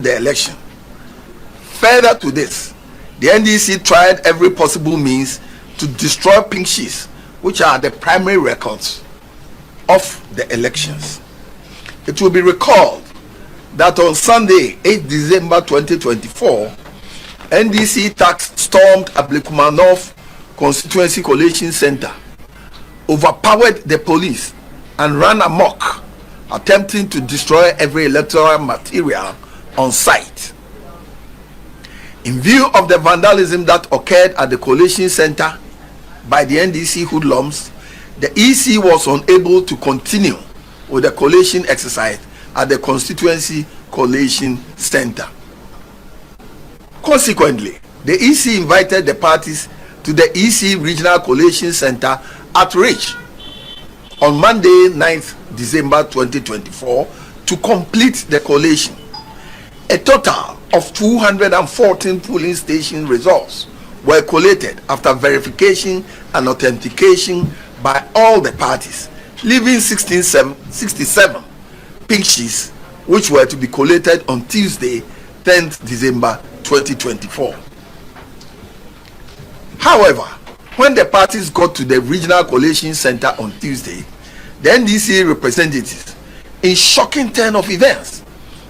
the election. Further to this, the NDC tried every possible means to destroy pink sheets, which are the primary records of the elections. It will be recalled that on Sunday, 8 December 2024, NDC tax stormed Ablekumanov Constituency Collation Center, overpowered the police, and ran amok, attempting to destroy every electoral material on site. In view of the vandalism that occurred at the collation center by the NDC hoodlums, the EC was unable to continue with the collation exercise at the constituency collation center. Consequently, the EC invited the parties to the EC Regional Collation Center at Rich on Monday, 9th December 2024 to complete the collation. A total of 214 polling station results were collated after verification and authentication by all the parties, leaving 67 pink sheets which were to be collated on Tuesday, 10th December 2024. However, when the parties got to the Regional Collation Center on Tuesday, the NDC representatives, in shocking turn of events,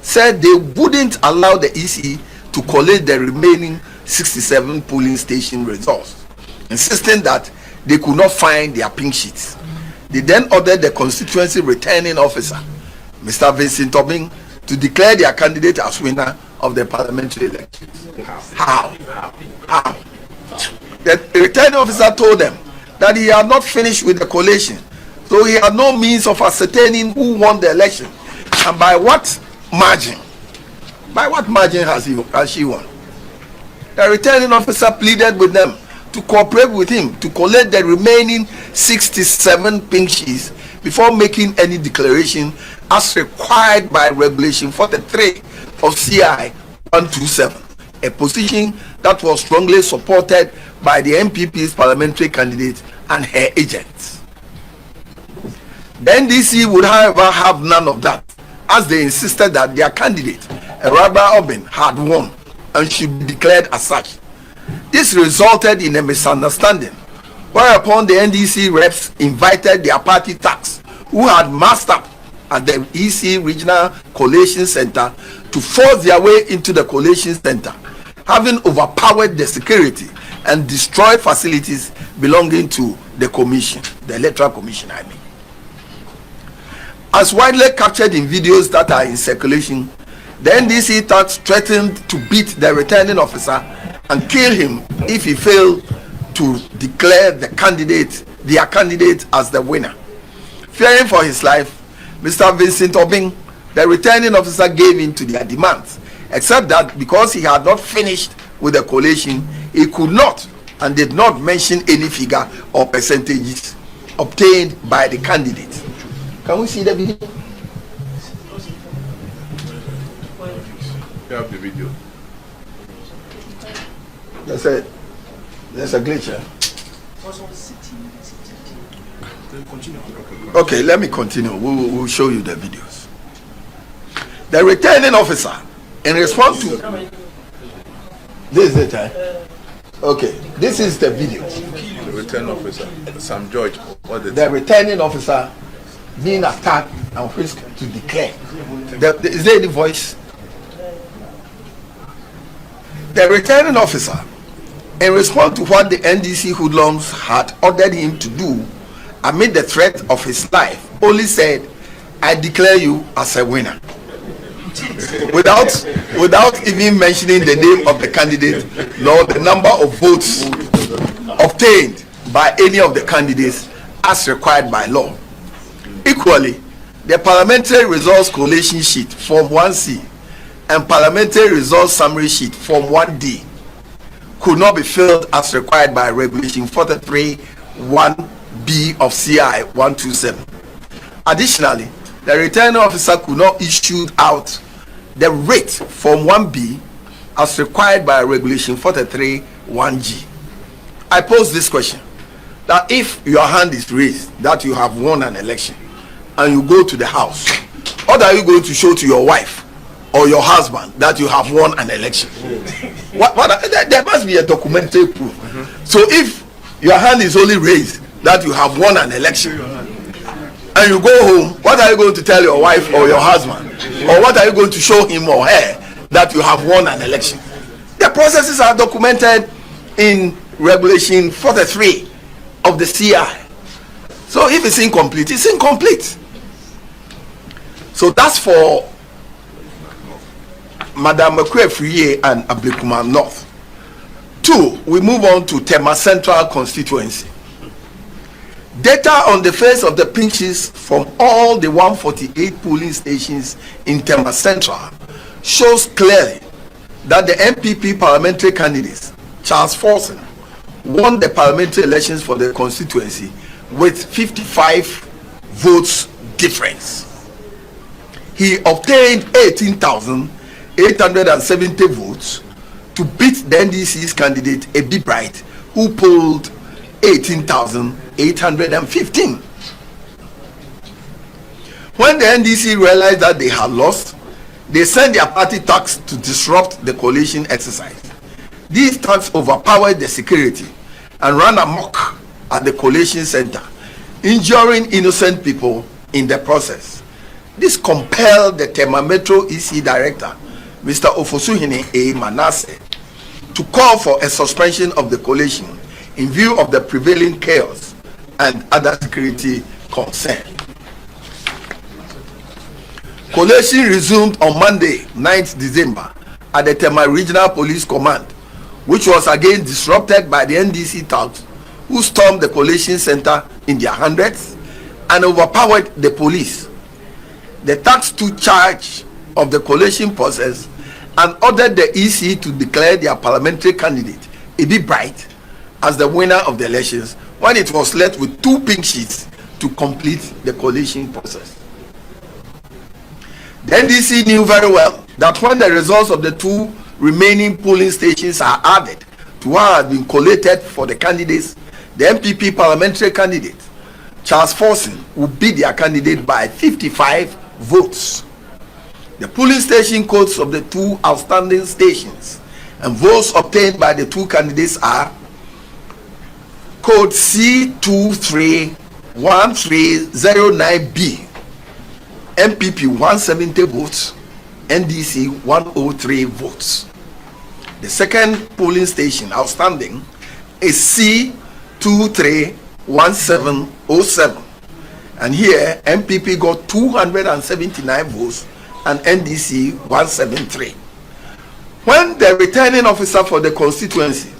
said they wouldn't allow the EC to collate the remaining 67 polling station results, insisting that they could not find their pink sheets. They then ordered the constituency returning officer, Mr. Vincent Obing, to declare their candidate as winner of the parliamentary elections. How? The returning officer told them that he had not finished with the collation, so he had no means of ascertaining who won the election and by what margin. By what margin has she won? The returning officer pleaded with them to cooperate with him to collect the remaining 67 pink sheets before making any declaration as required by Regulation 43 of CI 127, a position that was strongly supported by the NPP's parliamentary candidate and her agents. The NDC would, however, have none of that, as they insisted that their candidate, Eraba Obin, had won and should be declared as such. This resulted in a misunderstanding, whereupon the NDC reps invited their party tax, who had massed up at the EC Regional Collation Center, to force their way into the collation center, having overpowered the security and destroyed facilities belonging to the commission, the Electoral Commission, I mean. As widely captured in videos that are in circulation, the NDC tax threatened to beat the returning officer and kill him if he failed to declare their candidate as the winner. Fearing for his life, Mr. Vincent Obing, the returning officer, gave in to their demands, except that because he had not finished with the collation, he could not and did not mention any figure or percentages obtained by the candidate. Can we see the video? You have the video. There's a glitch here. Okay, let me continue. We'll show you the videos. The returning officer, in response to this is it, okay, this is the video. The returning officer, Sam George, the returning officer being attacked and whisked to declare. Is there any voice? The returning officer, in response to what the NDC hoodlums had ordered him to do amid the threat of his life, only said, "I declare you as a winner," without even mentioning the name of the candidate nor the number of votes obtained by any of the candidates as required by law. Equally, the parliamentary results collation sheet form 1C and parliamentary results summary sheet form 1D could not be filled as required by Regulation 43 1B of CI 127. Additionally, the returning officer could not issue out the rate form 1B as required by Regulation 43 1G. I pose this question, that if your hand is raised that you have won an election and you go to the house, what are you going to show to your wife or your husband that you have won an election. There must be a documentary proof. So if your hand is only raised that you have won an election, and you go home, what are you going to tell your wife or your husband? Or what are you going to show him or her that you have won an election? The processes are documented in Regulation 43 of the CI. So if it's incomplete, it's incomplete. So that's for Madam Mekwe and Ablikuma North. 2, we move on to Tema Central constituency. Data on the face of the pinches from all the 148 polling stations in Tema Central shows clearly that the NPP parliamentary candidates, Charles Forson, won the parliamentary elections for the constituency with 55 votes difference. He obtained 18,870 votes to beat the NDC's candidate Ebi Bright, who polled 18,815. When the NDC realized that they had lost, they sent their party thugs to disrupt the coalition exercise. These thugs overpowered the security and ran amok at the collation center, injuring innocent people in the process. This compelled the Tema Metro EC Director, Mr. Ofosuhene A. Manasseh, to call for a suspension of the collation in view of the prevailing chaos and other security concerns. Collation resumed on Monday, 9th December, at the Tema Regional Police Command, which was again disrupted by the NDC thugs who stormed the collation center in their hundreds and overpowered the police. The thugs took charge of the collation process and ordered the EC to declare their parliamentary candidate, Ebi Bright, as the winner of the elections when it was left with 2 pink sheets to complete the collation process. The NDC knew very well that when the results of the 2 remaining polling stations are added to what had been collated for the candidates, the NPP parliamentary candidate, Charles Forson, will beat their candidate by 55 votes. The polling station codes of the 2 outstanding stations and votes obtained by the 2 candidates are code C231309B, NPP 170 votes, NDC 103 votes. The second polling station outstanding is C231707, and here NPP got 279 votes and NDC 173. When the returning officer for the constituency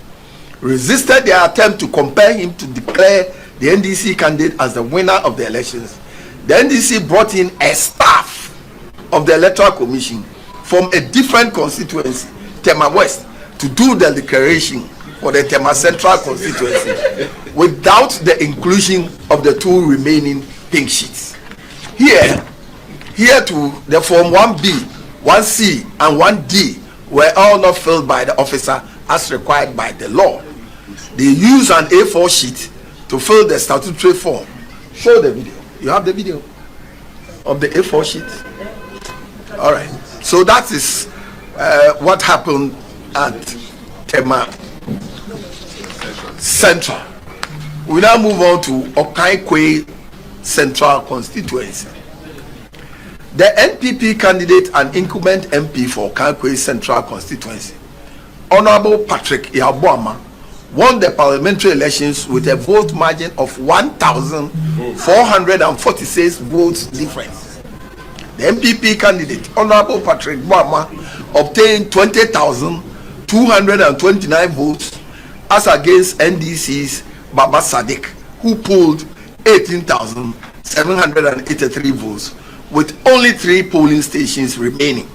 resisted their attempt to compel him to declare the NDC candidate as the winner of the elections, the NDC brought in a staff of the Electoral Commission from a different constituency, Tema West, to do the declaration for the Tema Central constituency without the inclusion of the 2 remaining pink sheets. Here too, the Form 1B, 1C, and 1D were all not filled by the officer as required by the law. They used an A4 sheet to fill the statutory form. Show the video. You have the video of the A4 sheet? All right. So that is what happened at Tema Central. We now move on to Okaikwe Central constituency. The NPP candidate and incumbent MP for Okaikwe Central constituency, Honorable Patrick Yabuama, won the parliamentary elections with a vote margin of 1,446 votes difference. The NPP candidate, Honorable Patrick Yabuama, obtained 20,229 votes as against NDC's Baba Sadiq, who polled 18,783 votes with only 3 polling stations remaining.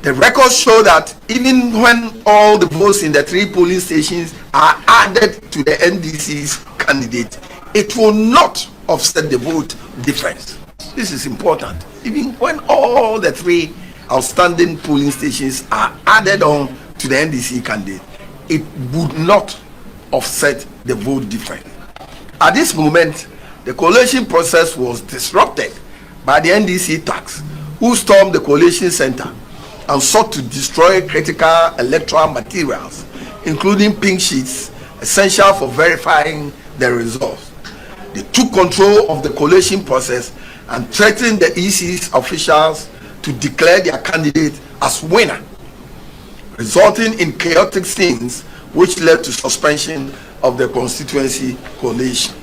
The records show that even when all the votes in the 3 polling stations are added to the NDC's candidate, it will not offset the vote difference. This is important. Even when all the 3 outstanding polling stations are added on to the NDC candidate, it would not offset the vote difference. At this moment, the collation process was disrupted by the NDC thugs who stormed the collation center and sought to destroy critical electoral materials, including pink sheets essential for verifying the results. They took control of the collation process and threatened the EC's officials to declare their candidate as winner, resulting in chaotic scenes which led to suspension of the constituency collation.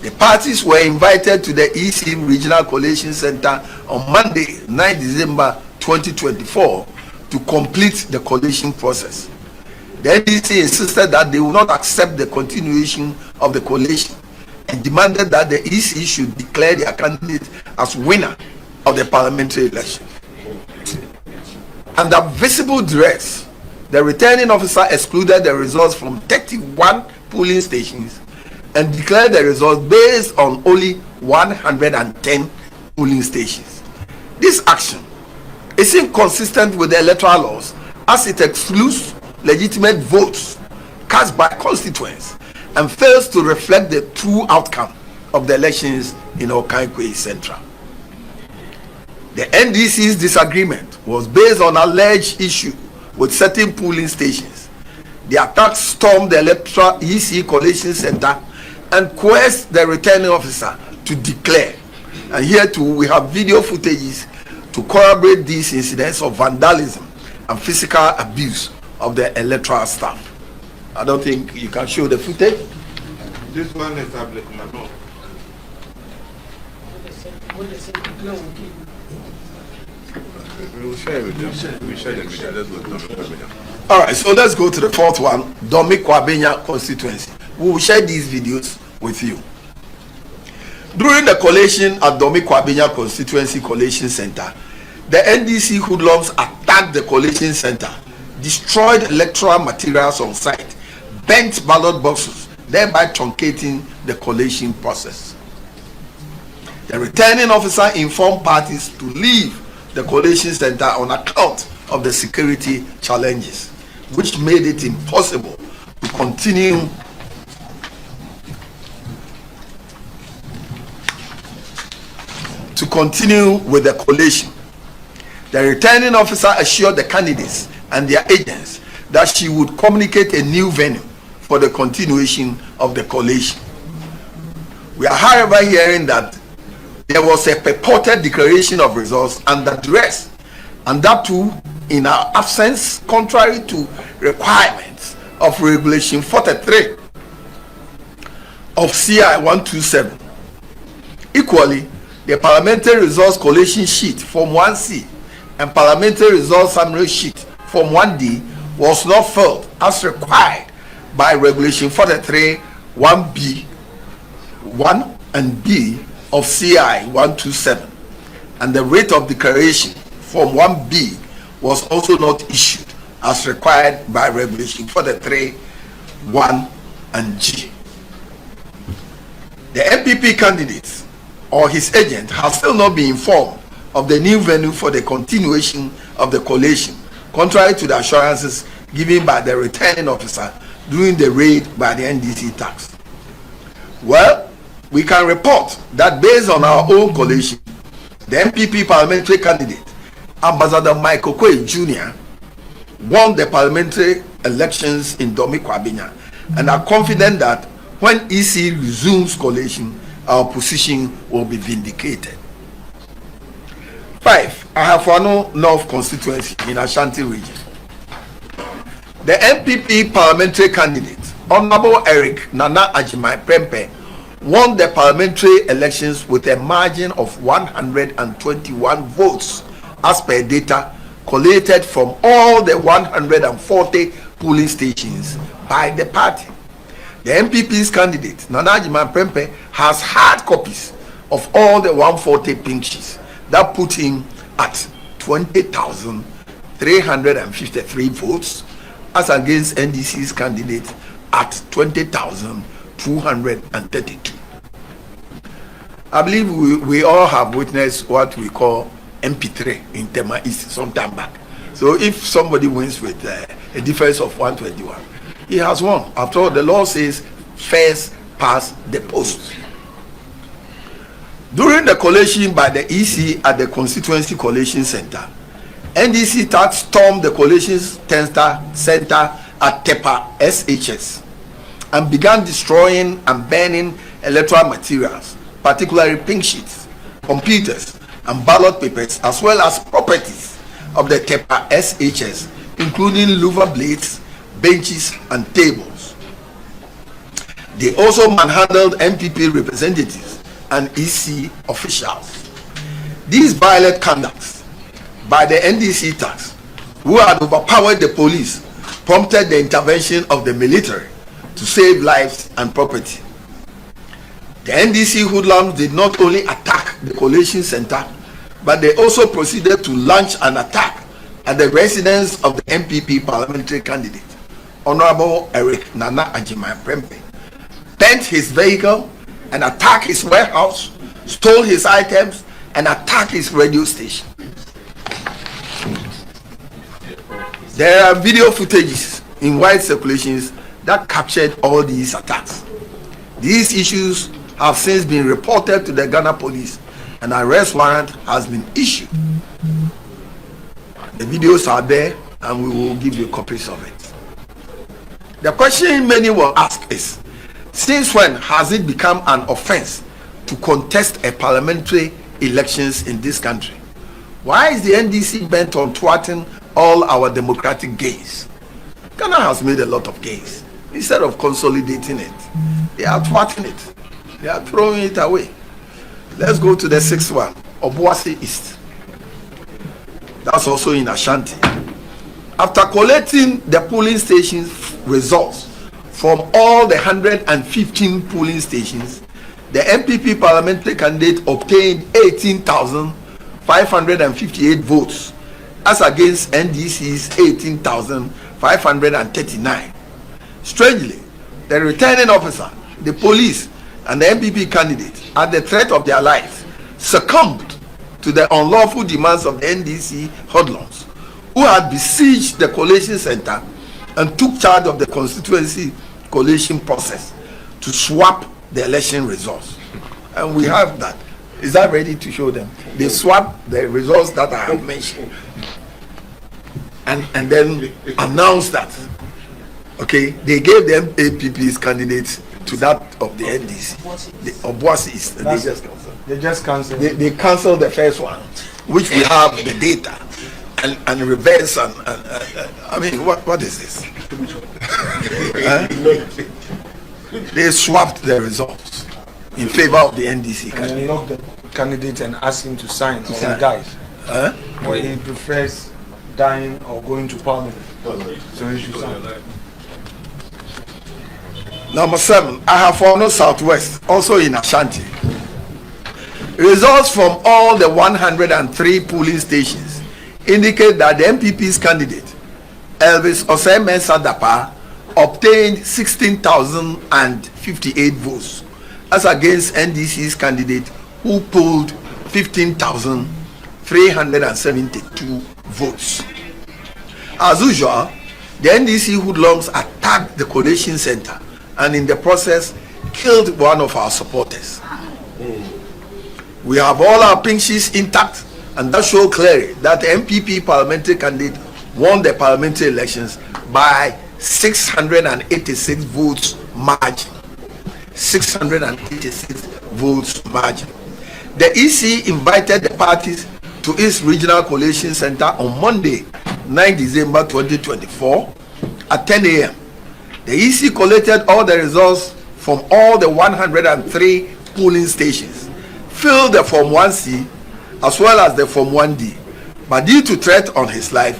The parties were invited to the EC Regional Collation Center on Monday, 9 December 2024 to complete the collation process. The NDC insisted that they would not accept the continuation of the collation and demanded that the EC should declare their candidate as winner of the parliamentary election. Under visible duress, the returning officer excluded the results from 31 polling stations and declared the results based on only 110 polling stations. This action is inconsistent with the electoral laws as it excludes legitimate votes cast by constituents and fails to reflect the true outcome of the elections in Okaikwe Central. The NDC's disagreement was based on alleged issue with certain polling stations. The attack stormed the electoral EC collation center and coerced the returning officer to declare. And here too we have video footages to corroborate these incidents of vandalism and physical abuse of the electoral staff. I don't think you can show the footage. This one is applicable. We will share with them. We share them with them. Let's go to them. All right, so let's go to the fourth one, Dormaa Kwabenya constituency. We will share these videos with you. During the collation at Dormaa Kwabenya constituency collation center, the NDC hoodlums attacked the collation center, destroyed electoral materials on site, bent ballot boxes, thereby truncating the collation process. The returning officer informed parties to leave the collation center on account of the security challenges, which made it impossible to continue with the collation. The returning officer assured the candidates and their agents that she would communicate a new venue for the continuation of the collation. We are, however, hearing that there was a purported declaration of results under duress, and that too in our absence, contrary to requirements of Regulation 43 of CI 127. Equally, the parliamentary results collation sheet Form 1C and parliamentary results summary sheet Form 1D was not filled as required by Regulation 43 1B 1 and B of CI 127, and the rate of declaration Form 1B was also not issued as required by Regulation 43 1 and G. The NPP candidate or his agent has still not been informed of the new venue for the continuation of the collation, contrary to the assurances given by the returning officer during the raid by the NDC tax. Well, we can report that based on our own collation, the NPP parliamentary candidate, Ambassador Michael Kwe Jr., won the parliamentary elections in Dormaa Kwabenya and are confident that when EC resumes collation, our position will be vindicated. 5. Ahafo North constituency in Ashanti region. The NPP parliamentary candidate, Honorable Eric Nana Ajimai Prempe, won the parliamentary elections with a margin of 121 votes as per data collated from all the 140 polling stations by the party. The NPP's candidate, Nana Ajimai Prempe, has hard copies of all the 140 pink sheets that put him at 20,353 votes as against NDC's candidate at 20,232. I believe we all have witnessed what we call MP3 in Tema East some time back. So if somebody wins with a difference of 121, he has won. After all, the law says first past the post. During the collation by the EC at the Constituency Collation Center, NDC tax stormed the collation center at Tema SHS and began destroying and burning electoral materials, particularly pink sheets, computers, and ballot papers, as well as properties of the Tema SHS, including louver blades, benches, and tables. They also manhandled NPP representatives and EC officials. These violent conducts by the NDC tax, who had overpowered the police, prompted the intervention of the military to save lives and property. The NDC hoodlums did not only attack the collation center, but they also proceeded to launch an attack at the residence of the NPP parliamentary candidate, Honorable Eric Nana Ajimai Prempe, bent his vehicle and attacked his warehouse, stole his items, and attacked his radio station. There are video footages in wide circulations that captured all these attacks. These issues have since been reported to the Ghana police, and an arrest warrant has been issued. The videos are there, and we will give you copies of it. The question many will ask is, since when has it become an offense to contest a parliamentary elections in this country? Why is the NDC bent on thwarting all our democratic gains? Ghana has made a lot of gains. Instead of consolidating it, they are thwarting it. They are throwing it away. Let's go to the sixth one, Obuasi East. That's also in Ashanti. After collecting the polling stations results from all the 115 polling stations, the NPP parliamentary candidate obtained 18,558 votes, as against NDC's 18,539. Strangely, the returning officer, the police, and the NPP candidate, at the threat of their life, succumbed to the unlawful demands of the NDC hoodlums, who had besieged the collation center and took charge of the constituency collation process to swap the election results. And we have that. Is that ready to show them? They swapped the results that I have mentioned and then announced that, okay, they gave them APP's candidates to that of the NDC, the Obuasi East. They just canceled. They canceled the first one, which we have the data and reverse and I mean, what is this? They swapped the results in favor of the NDC candidate. And locked the candidate and asked him to sign or he dies. Or he prefers dying or going to parliament. So he should sign. Number 7, Ahafo Southwest, also in Ashanti. Results from all the 103 polling stations indicate that the MPP's candidate, Elvis Osei Sadapa, obtained 16,058 votes, as against NDC's candidate, who polled 15,372 votes. As usual, the NDC hoodlums attacked the collation center and in the process killed one of our supporters. We have all our pink sheets intact, and that shows clearly that the MPP parliamentary candidate won the parliamentary elections by 686 votes margin. 686 votes margin. The EC invited the parties to its regional collation center on Monday, 9 December 2024 at 10 a.m. The EC collected all the results from all the 103 polling stations, filled the Form 1C as well as the Form 1D, but due to threat on his life,